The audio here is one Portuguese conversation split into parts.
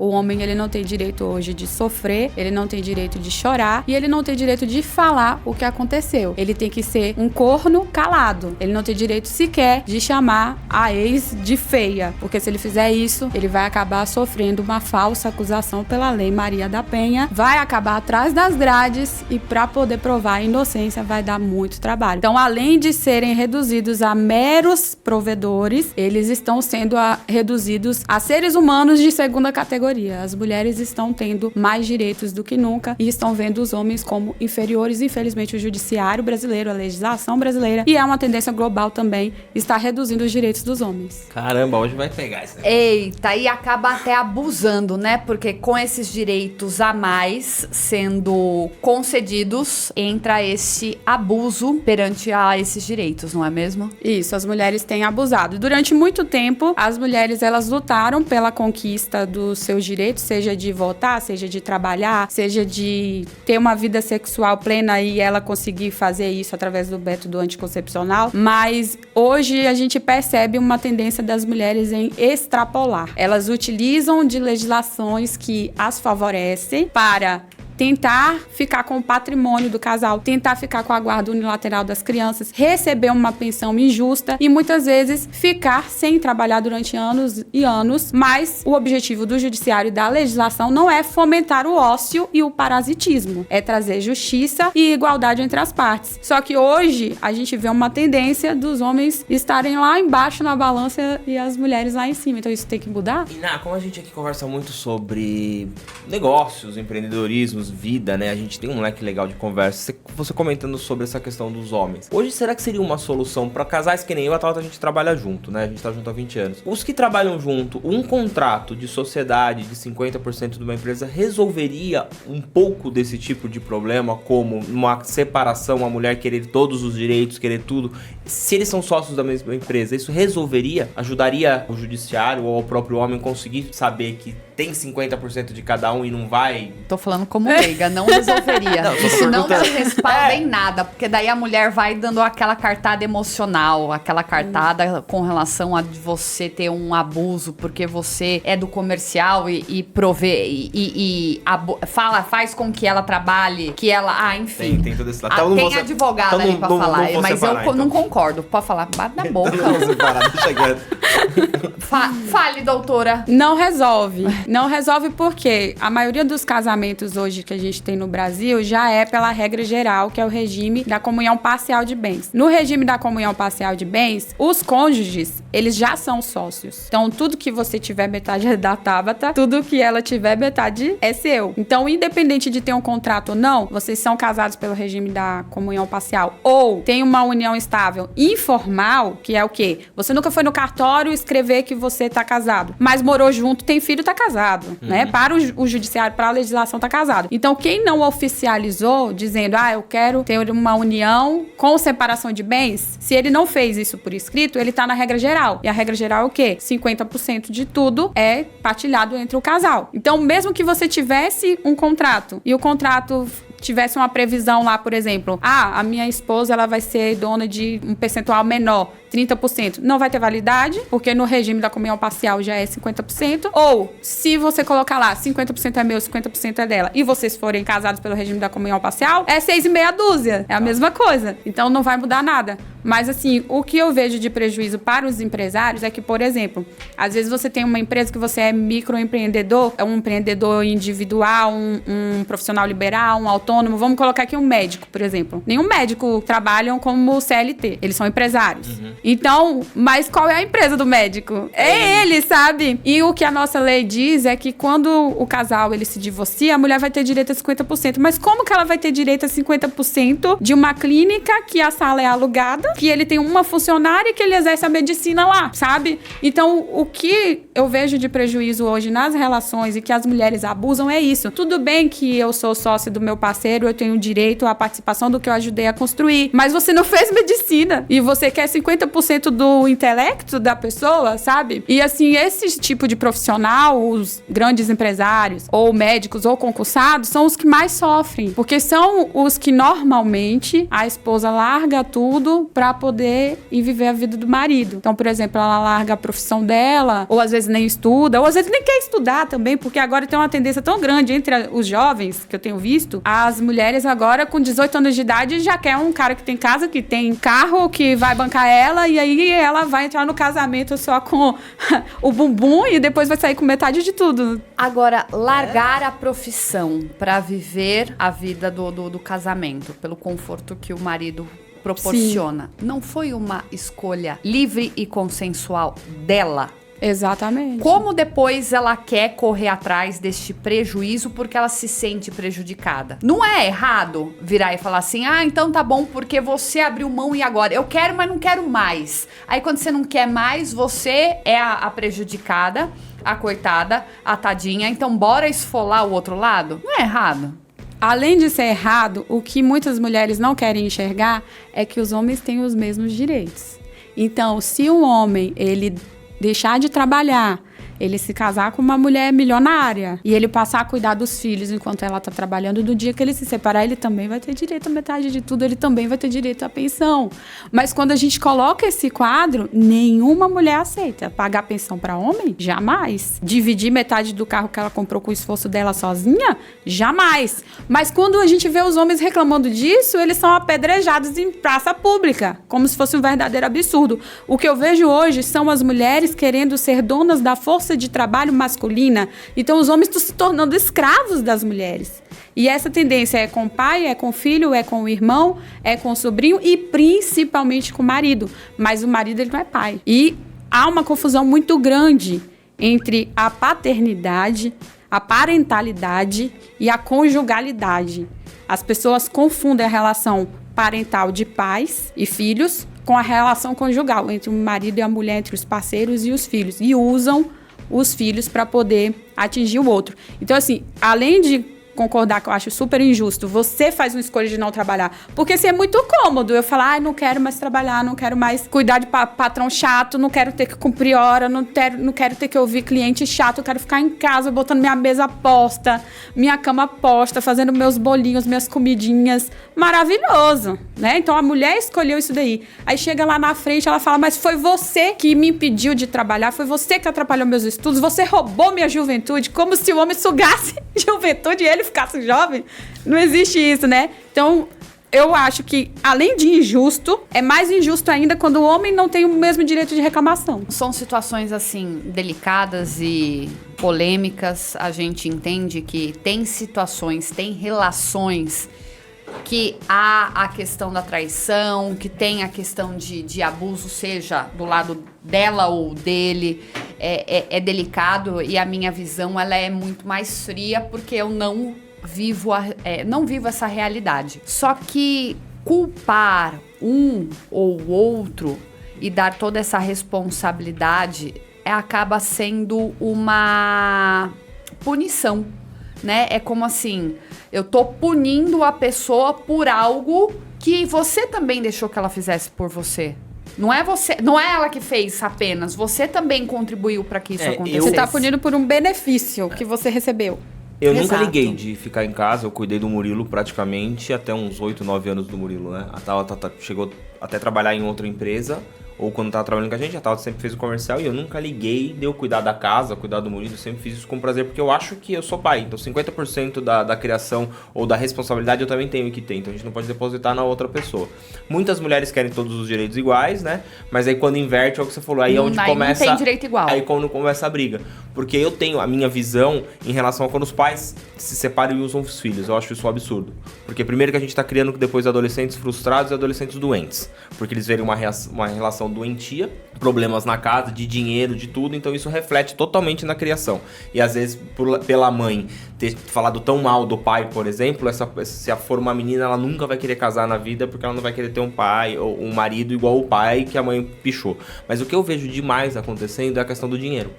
O homem, ele não tem direito hoje de sofrer, ele não tem direito de chorar e ele não tem direito de falar o que aconteceu. Ele tem que ser um corno calado. Ele não tem direito sequer de chamar a ex de feia, porque se ele fizer isso, ele vai acabar sofrendo uma falsa acusação pela Lei Maria da Penha, vai acabar atrás das grades e para poder provar a inocência vai dar muito trabalho. Então, além de serem reduzidos a meros provedores, eles estão sendo reduzidos a seres humanos de segunda categoria. As mulheres estão tendo mais direitos do que nunca e estão vendo os homens como inferiores. Infelizmente, o judiciário brasileiro, a legislação brasileira, e é uma tendência global também, está reduzindo os direitos dos homens. Caramba, hoje vai pegar esse negócio. Eita, e acaba até abusando, né? Porque com esses direitos a mais sendo concedidos, entra esse abuso perante a esses direitos, não é mesmo? Isso, as mulheres têm abusado. Durante muito tempo, as mulheres, elas lutaram pela conquista dos seus direitos, seja de votar, seja de trabalhar, seja de ter uma vida sexual plena e ela conseguir fazer isso através do método anticoncepcional, mas hoje a gente percebe uma tendência das mulheres em extrapolar. Elas utilizam de legislações que as favorecem para tentar ficar com o patrimônio do casal, tentar ficar com a guarda unilateral das crianças, receber uma pensão injusta e muitas vezes ficar sem trabalhar durante anos e anos, mas o objetivo do judiciário e da legislação não é fomentar o ócio e o parasitismo, é trazer justiça e igualdade entre as partes. Só que hoje a gente vê uma tendência dos homens estarem lá embaixo na balança e as mulheres lá em cima, então isso tem que mudar? E como a gente aqui conversa muito sobre negócios, empreendedorismo, vida, né? A gente tem um leque legal de conversa. Você comentando sobre essa questão dos homens. Hoje, será que seria uma solução para casais que nem eu e a Tauta, a gente trabalha junto, né? A gente tá junto há 20 anos. Os que trabalham junto, um contrato de sociedade de 50% de uma empresa resolveria um pouco desse tipo de problema, como uma separação, a mulher querer todos os direitos, querer tudo. Se eles são sócios da mesma empresa, isso resolveria? Ajudaria o judiciário ou o próprio homem conseguir saber que tem 50% de cada um e não vai... Tô falando como leiga, não resolveria. Isso não se respalda em nada, porque daí a mulher vai dando aquela cartada emocional, aquela cartada com relação a você ter um abuso, porque você é do comercial e provê, faz com que ela trabalhe, que ela... enfim. Tem todo esse lado. Tem advogada ali pra falar, mas eu não concordo. Pode falar, bate na boca. Não vou separar, deixa quieto. Fale, doutora. Não resolve. Não resolve porque a maioria dos casamentos hoje que a gente tem no Brasil já é pela regra geral, que é o regime da comunhão parcial de bens. No regime da comunhão parcial de bens, os cônjuges, eles já são sócios. Então, tudo que você tiver metade é da Tabata, tudo que ela tiver metade é seu. Então, independente de ter um contrato ou não, vocês são casados pelo regime da comunhão parcial ou tem uma união estável informal, que é o quê? Você nunca foi no cartório escrever que você tá casado, mas morou junto, tem filho, tá casado, né? Para o judiciário, para a legislação, tá casado. Então, quem não oficializou, dizendo, eu quero ter uma união com separação de bens, se ele não fez isso por escrito, ele tá na regra geral. E a regra geral é o quê? 50% de tudo é partilhado entre o casal. Então, mesmo que você tivesse um contrato e o contrato tivesse uma previsão lá, por exemplo, a minha esposa, ela vai ser dona de um percentual menor, 30%, não vai ter validade, porque no regime da comunhão parcial já é 50%, ou se você colocar lá, 50% é meu, 50% é dela, e vocês forem casados pelo regime da comunhão parcial, é 6,5 dúzia, é a mesma coisa, então não vai mudar nada. Mas assim, o que eu vejo de prejuízo para os empresários é que, por exemplo, às vezes você tem uma empresa que você é microempreendedor, é um empreendedor individual, um profissional liberal, um autônomo, vamos colocar aqui um médico, por exemplo. Nenhum médico trabalham como CLT, eles são empresários. Então, mas qual é a empresa do médico? É ele, sabe? E o que a nossa lei diz é que quando o casal ele se divorcia, a mulher vai ter direito a 50%. Mas como que ela vai ter direito a 50% de uma clínica que a sala é alugada, que ele tem uma funcionária e que ele exerce a medicina lá, sabe? Então, o que eu vejo de prejuízo hoje nas relações e que as mulheres abusam é isso. Tudo bem que eu sou sócia do meu parceiro parceiro, eu tenho direito à participação do que eu ajudei a construir. Mas você não fez medicina e você quer 50% do intelecto da pessoa, sabe? E assim, esse tipo de profissional, os grandes empresários, ou médicos, ou concursados, são os que mais sofrem. Porque são os que normalmente a esposa larga tudo pra poder ir viver a vida do marido. Então, por exemplo, ela larga a profissão dela, ou às vezes nem estuda, ou às vezes nem quer estudar também, porque agora tem uma tendência tão grande entre os jovens, que eu tenho visto, as mulheres agora com 18 anos de idade já quer um cara que tem casa, que tem carro, que vai bancar ela, e aí ela vai entrar no casamento só com o bumbum e depois vai sair com metade de tudo. Agora, largar a profissão pra viver a vida do casamento, pelo conforto que o marido proporciona, não foi uma escolha livre e consensual dela? Exatamente. Como depois ela quer correr atrás deste prejuízo porque ela se sente prejudicada? Não é errado virar e falar assim, então tá bom porque você abriu mão e agora eu quero, mas não quero mais. Aí quando você não quer mais, você é a prejudicada, a coitada, a tadinha. Então bora esfolar o outro lado? Não é errado. Além de ser errado, o que muitas mulheres não querem enxergar é que os homens têm os mesmos direitos. Então, se um homem, ele deixar de trabalhar, ele se casar com uma mulher milionária e ele passar a cuidar dos filhos enquanto ela tá trabalhando, do dia que ele se separar, ele também vai ter direito a metade de tudo, ele também vai ter direito à pensão. Mas quando a gente coloca esse quadro, nenhuma mulher aceita. Pagar pensão para homem? Jamais. Dividir metade do carro que ela comprou com o esforço dela sozinha? Jamais. Mas quando a gente vê os homens reclamando disso, eles são apedrejados em praça pública, como se fosse um verdadeiro absurdo. O que eu vejo hoje são as mulheres querendo ser donas da força de trabalho masculina. Então os homens estão se tornando escravos das mulheres. E essa tendência é com o pai, é com o filho, é com o irmão, é com o sobrinho e principalmente com o marido. Mas o marido, ele não é pai. E há uma confusão muito grande entre a paternidade, a parentalidade e a conjugalidade. As pessoas confundem a relação parental de pais e filhos com a relação conjugal entre o marido e a mulher, entre os parceiros e os filhos. E usam os filhos para poder atingir o outro. Então, assim, além de concordar que eu acho super injusto, você faz uma escolha de não trabalhar. Porque assim, é muito cômodo eu falar, não quero mais trabalhar, não quero mais cuidar de patrão chato, não quero ter que cumprir hora, não quero ter que ouvir cliente chato, eu quero ficar em casa botando minha mesa posta, minha cama posta, fazendo meus bolinhos, minhas comidinhas. Maravilhoso, né? Então a mulher escolheu isso daí. Aí chega lá na frente, ela fala, mas foi você que me impediu de trabalhar, foi você que atrapalhou meus estudos, você roubou minha juventude, como se o homem sugasse juventude e ele ficasse jovem. Não existe isso, né? Então, eu acho que, além de injusto, é mais injusto ainda quando o homem não tem o mesmo direito de reclamação. São situações, assim, delicadas e polêmicas. A gente entende que tem situações, tem relações que há a questão da traição, que tem a questão de abuso, seja do lado dela ou dele, é delicado, e a minha visão ela é muito mais fria porque eu não vivo essa realidade. Só que culpar um ou outro e dar toda essa responsabilidade acaba sendo uma punição, né? É como assim, eu tô punindo a pessoa por algo que você também deixou que ela fizesse por você. Não é você, não é ela que fez apenas, você também contribuiu para que isso acontecesse. Você tá punindo por um benefício que você recebeu. Eu nunca liguei de ficar em casa, eu cuidei do Murilo praticamente até uns 8, 9 anos do Murilo, né? A Thalita chegou até trabalhar em outra empresa, ou quando tava trabalhando com a gente, a Thalita sempre fez o comercial e eu nunca liguei de eu cuidar da casa, cuidar do Murilo, eu sempre fiz isso com prazer, porque eu acho que eu sou pai, então 50% da criação ou da responsabilidade eu também tenho que ter, então a gente não pode depositar na outra pessoa. Muitas mulheres querem todos os direitos iguais, né? Mas aí quando inverte é o que você falou, aí é onde começa... não tem direito igual. Aí quando começa a briga. Porque eu tenho a minha visão em relação a quando os pais se separam e usam os filhos, eu acho isso um absurdo. Porque primeiro que a gente tá criando depois adolescentes frustrados e adolescentes doentes, porque eles verem uma relação doentia, problemas na casa, de dinheiro, de tudo, então isso reflete totalmente na criação. E às vezes, pela mãe ter falado tão mal do pai, por exemplo, se for uma menina, ela nunca vai querer casar na vida, porque ela não vai querer ter um pai ou um marido igual o pai que a mãe pichou. Mas o que eu vejo demais acontecendo é a questão do dinheiro.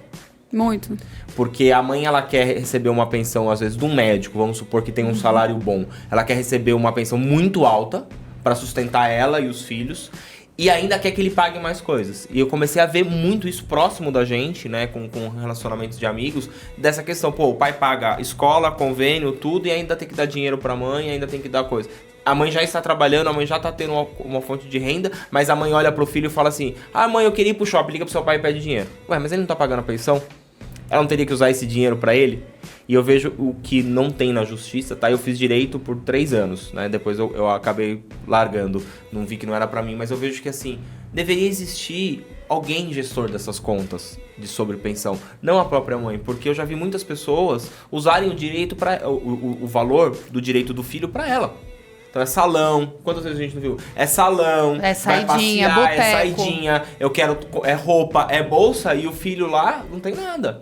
Muito. Porque a mãe, ela quer receber uma pensão, às vezes, de um médico, vamos supor que tem um salário bom. Ela quer receber uma pensão muito alta para sustentar ela e os filhos. E ainda quer que ele pague mais coisas. E eu comecei a ver muito isso próximo da gente, né? Com relacionamentos de amigos. Dessa questão, pô, o pai paga escola, convênio, tudo. E ainda tem que dar dinheiro pra mãe, ainda tem que dar coisa. A mãe já está trabalhando, a mãe já está tendo uma fonte de renda. Mas a mãe olha pro filho e fala assim: ah, mãe, eu queria ir pro shopping. Liga pro seu pai e pede dinheiro. Ué, mas ele não tá pagando a pensão? Ela não teria que usar esse dinheiro pra ele? E eu vejo o que não tem na justiça, tá? Eu fiz direito por 3 anos, né? Depois eu acabei largando, não vi que não era pra mim, mas eu vejo que, assim, deveria existir alguém gestor dessas contas de sobrepensão, não a própria mãe, porque eu já vi muitas pessoas usarem o direito para o valor do direito do filho pra ela. Então é salão, quantas vezes a gente não viu? É salão, é saidinha, vai passear, boteco. é saidinha, eu quero, é roupa, é bolsa, e o filho lá não tem nada.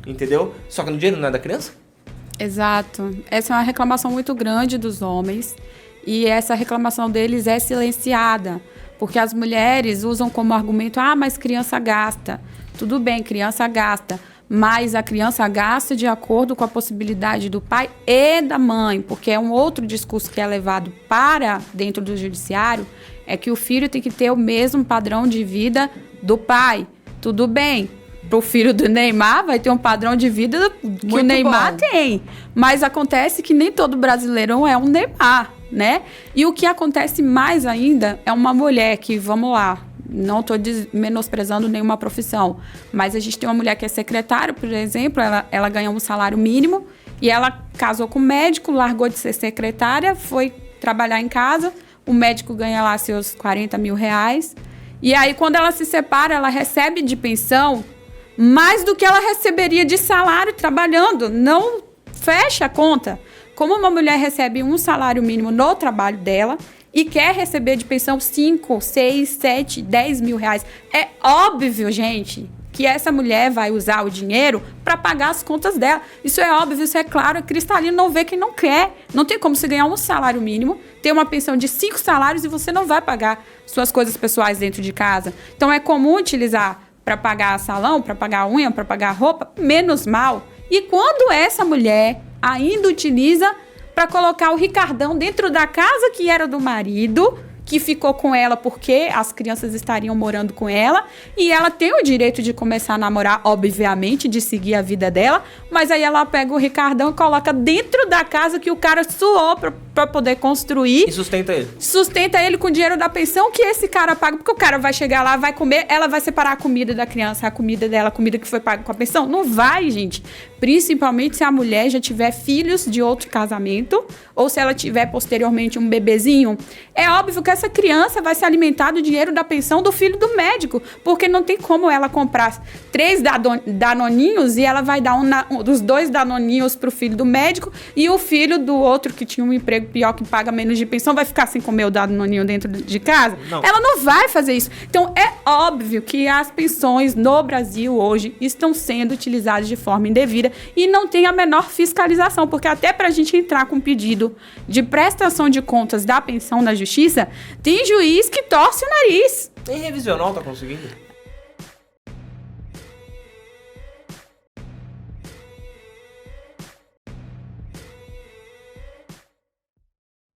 Entendeu? Só que no dinheiro não é da criança? Exato. Essa é uma reclamação muito grande dos homens. E essa reclamação deles é silenciada. Porque as mulheres usam como argumento: ah, mas criança gasta. Tudo bem, criança gasta. Mas a criança gasta de acordo com a possibilidade do pai e da mãe. Porque é um outro discurso que é levado para dentro do judiciário. É que o filho tem que ter o mesmo padrão de vida do pai. Tudo bem. Pro filho do Neymar vai ter um padrão de vida que muito o Neymar bom. Tem. Mas acontece que nem todo brasileiro é um Neymar, né? E o que acontece mais ainda é uma mulher que, vamos lá, não estou menosprezando nenhuma profissão, mas a gente tem uma mulher que é secretária, por exemplo, ela ganha um salário mínimo e ela casou com um médico, largou de ser secretária, foi trabalhar em casa, o médico ganha lá seus 40 mil reais. E aí, quando ela se separa, ela recebe de pensão mais do que ela receberia de salário trabalhando. Não fecha a conta. Como uma mulher recebe um salário mínimo no trabalho dela e quer receber de pensão 5, 6, 7, 10 mil reais, é óbvio, gente, que essa mulher vai usar o dinheiro para pagar as contas dela. Isso é óbvio, isso é claro, é cristalino, não vê quem não quer. Não tem como você ganhar um salário mínimo, ter uma pensão de 5 salários e você não vai pagar suas coisas pessoais dentro de casa. Então é comum utilizar para pagar salão, para pagar unha, para pagar roupa, menos mal. E quando essa mulher ainda utiliza para colocar o Ricardão dentro da casa que era do marido, que ficou com ela porque as crianças estariam morando com ela, e ela tem o direito de começar a namorar, obviamente, de seguir a vida dela, mas aí ela pega o Ricardão e coloca dentro da casa que o cara suou pra poder construir. E sustenta ele. Sustenta ele com o dinheiro da pensão que esse cara paga, porque o cara vai chegar lá, vai comer, ela vai separar a comida da criança, a comida dela, a comida que foi paga com a pensão. Não vai, gente. Principalmente se a mulher já tiver filhos de outro casamento, ou se ela tiver posteriormente um bebezinho. É óbvio que essa criança vai se alimentar do dinheiro da pensão do filho do médico, porque não tem como ela comprar 3 danoninhos e ela vai dar dos 2 danoninhos pro filho do médico, e o filho do outro que tinha um emprego pior, que paga menos de pensão, vai ficar sem comer o danoninho dentro de casa? Não. Ela não vai fazer isso. Então é óbvio que as pensões no Brasil hoje estão sendo utilizadas de forma indevida e não tem a menor fiscalização, porque até pra gente entrar com pedido de prestação de contas da pensão na justiça, tem juiz que torce o nariz. Nem revisional tá conseguindo?